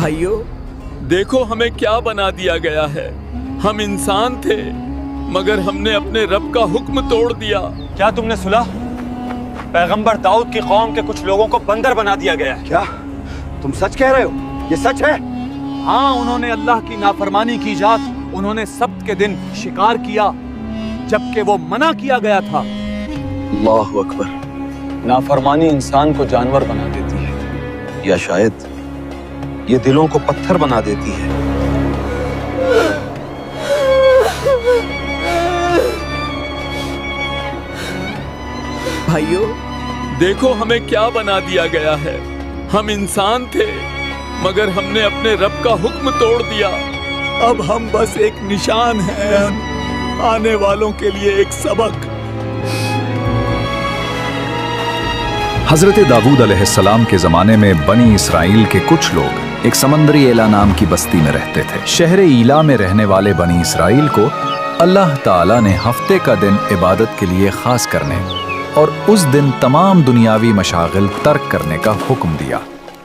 भाइयों, देखो हमें क्या बना दिया गया है। हम इंसान थे मगर हमने अपने रब का हुक्म तोड़ दिया। क्या तुमने सुना? पैगंबर दाऊद की कौम के कुछ लोगों को बंदर बना दिया गया है। क्या तुम सच कह रहे हो? ये सच है? हाँ, उन्होंने अल्लाह की नाफरमानी की जात, उन्होंने सब्त के दिन शिकार किया जबकि वो मना किया गया था। अल्लाहु अकबर। नाफरमानी इंसान को जानवर बना देती है, या शायद ये दिलों को पत्थर बना देती है। भाइयों, देखो हमें क्या बना दिया गया है। हम इंसान थे मगर हमने अपने रब का हुक्म तोड़ दिया। अब हम बस एक निशान हैं, आने वालों के लिए एक सबक। हजरत दाऊद अलैहिस्सलाम के ज़माने में बनी इसराइल के कुछ लोग एक समंदरी एला नाम की बस्ती में रहते थे। शहर ईला में रहने वाले बनी इसराइल को अल्लाह ताला ने हफ्ते का दिन इबादत के लिए खास करने और उस दिन तमाम दुनियावी मशागिल तर्क करने का हुक्म दिया।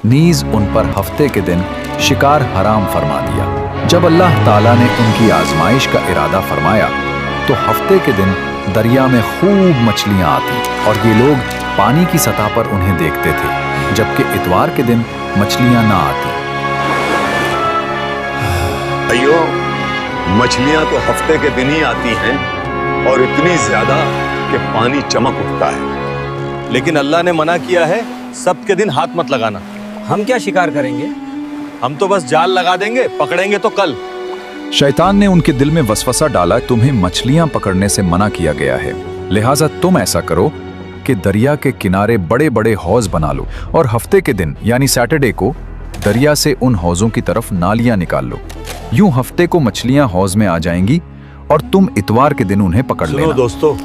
नीज उन पर हफ्ते के दिन शिकार हराम फरमा दिया। जब अल्लाह ताला ने उनकी आजमाइश का इरादा फरमाया तो हफ्ते के दिन दरिया में खूब मछलियां आती और ये लोग पानी की सतह पर उन्हें देखते थे, जबकि इतवार के दिन मछलियां ना आती। अयो, मछलियां तो हफ्ते के दिन ही आती हैं और इतनी ज्यादा कि पानी चमक उठता है। लेकिन अल्लाह ने मना किया है सब्त के दिन हाथ मत लगाना। हम क्या शिकार करेंगे? हम तो बस जाल लगा देंगे, पकड़ेंगे तो कल। शैतान ने उनके दिल में वसवसा डाला, तुम्हें मछलियां पकड़ने से मना किया गया है, लिहाजा तुम ऐसा करो कि दरिया के किनारे बड़े बड़े हौज बना लो और हफ्ते के दिन यानी सैटरडे को दरिया से उन हौजों की तरफ नालियां निकाल लो। यूं हफ्ते को मछलियां हौज में आ जाएंगी और तुम इतवार के दिन उन्हें पकड़ लेना। दोस्तों,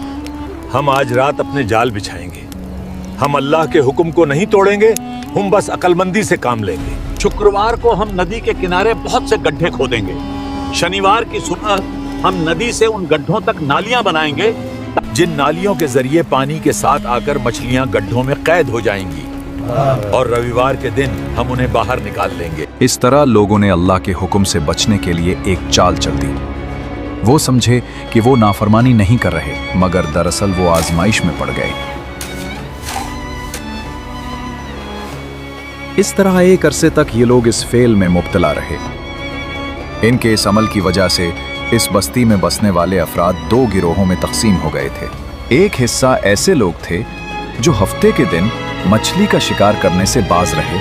हम आज रात अपने जाल बिछाएंगे। हम अल्लाह के हुक्म को नहीं तोड़ेंगे, हम बस अक्लमंदी से काम लेंगे। शुक्रवार को हम नदी के किनारे बहुत से गड्ढे खोदेंगे। शनिवार की सुबह हम नदी से उन गड्ढों तक नालियां बनाएंगे, जिन नालियों के जरिए पानी के साथ आकर मछलियां गड्ढों में कैद हो जाएंगी, और रविवार के दिन हम उन्हें बाहर निकाल लेंगे। इस तरह लोगों ने अल्लाह के हुक्म से बचने के लिए एक चाल चल दी। वो समझे कि वो नाफरमानी नहीं कर रहे, मगर दरअसल वो आजमाइश में पड़ गए। इस तरह एक अरसे तक ये लोग इस फेल में मुब्तला रहे। इनके इस अमल की वजह से इस बस्ती में बसने वाले अफराद दो गिरोहों में तकसीम हो गए थे। एक हिस्सा ऐसे लोग थे जो हफ्ते के दिन मछली का शिकार करने से बाज रहे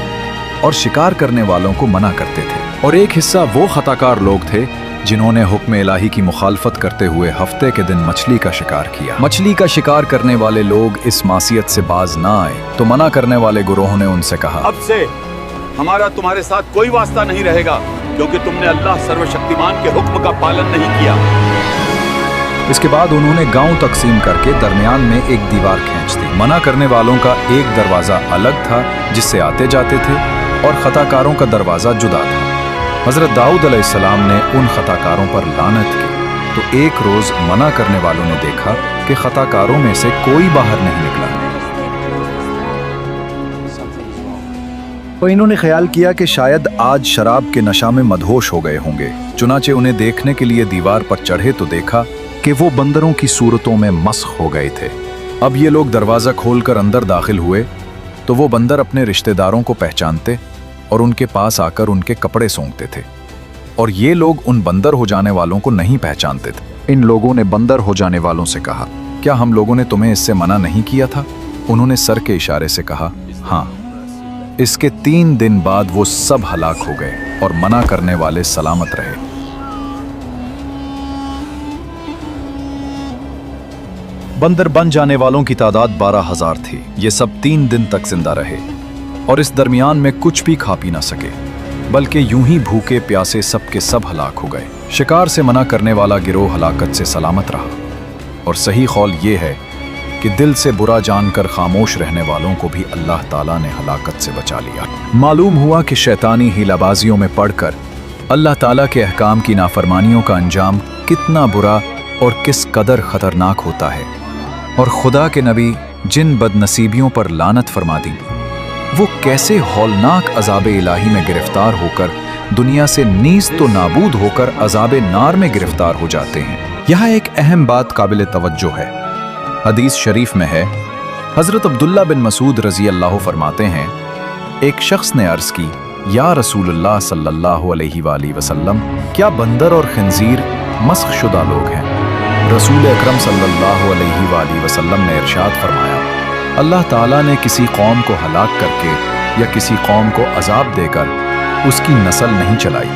और शिकार करने वालों को मना करते थे, और एक हिस्सा वो खताकार लोग थे जिन्होंने हुक्म इलाही की मुखालफत करते हुए हफ्ते के दिन मछली का शिकार किया। मछली का शिकार करने वाले लोग इस मासियत से बाज ना आए तो मना करने वाले गुरोह ने उनसे कहा, अब से हमारा तुम्हारे साथ कोई वास्ता नहीं रहेगा, क्योंकि तुमने अल्लाह सर्वशक्तिमान के हुक्म का पालन नहीं किया। इसके बाद उन्होंने गांव तकसीम करके दरमियान में एक दीवार खींच दी। मना करने वालों का एक दरवाजा अलग था जिससे आते जाते थे, और खताकारों का दरवाजा जुदा था। हजरत दाऊद अलैहिस्सलाम ने उन खताकारों पर लानत की तो एक रोज मना करने वालों ने देखा कि खताकारों में से कोई बाहर नहीं निकला। तो इन्होंने ख्याल किया कि शायद आज शराब के नशा में मदहोश हो गए होंगे। चुनाचे उन्हें देखने के लिए दीवार पर चढ़े तो देखा कि वो बंदरों की सूरतों में मस्ख हो गए थे। अब ये लोग दरवाजा खोलकर अंदर दाखिल हुए तो वो बंदर अपने रिश्तेदारों को पहचानते और उनके पास आकर उनके कपड़े सूंघते थे, और ये लोग उन बंदर हो जाने वालों को नहीं पहचानते थे। इन लोगों ने बंदर हो जाने वालों से कहा, क्या हम लोगों ने तुम्हें इससे मना नहीं किया था? उन्होंने सर के इशारे से कहा, हाँ। इसके 3 दिन बाद वो सब हलाक हो गए और मना करने वाले सलामत रहे। बंदर बन जाने वालों की तादाद 12,000 थी। ये सब 3 दिन तक जिंदा रहे और इस दरमियान में कुछ भी खा पी ना सके, बल्कि यूं ही भूखे प्यासे सब के सब हलाक हो गए। शिकार से मना करने वाला गिरोह हलाकत से सलामत रहा, और सही कौल ये है कि दिल से बुरा जानकर खामोश रहने वालों को भी अल्लाह ताला ने हलाकत से बचा लिया। मालूम हुआ कि शैतानी हीलाबाजियों में पड़कर अल्लाह ताला के अहकाम की नाफरमानियों का अंजाम कितना बुरा और किस कदर खतरनाक होता है, और खुदा के नबी जिन बदनसीबियों पर लानत फरमा दी वो कैसे हौलनाक अज़ाब इलाही में गिरफ्तार होकर दुनिया से नीस तो नाबूद होकर अजाब नार में गिरफ्तार हो जाते हैं। यहाँ एक अहम बात काबिल तवज्जो है। हदीस शरीफ में है, हजरत अब्दुल्ला बिन मसूद रजी अल्लाह फरमाते हैं, एक शख्स ने अर्ज की, या रसूलुल्लाह सल्लल्लाहु अलैहि वसल्लम, क्या बंदर और खंजीर मस्ख शुदा लोग हैं? रसूल अकरम सल्लल्लाहु अलैहि वसल्लम ने इरशाद फरमाया, अल्लाह ताला ने किसी कौम को हलाक करके या किसी कौम को अजाब देकर उसकी नस्ल नहीं चलाई।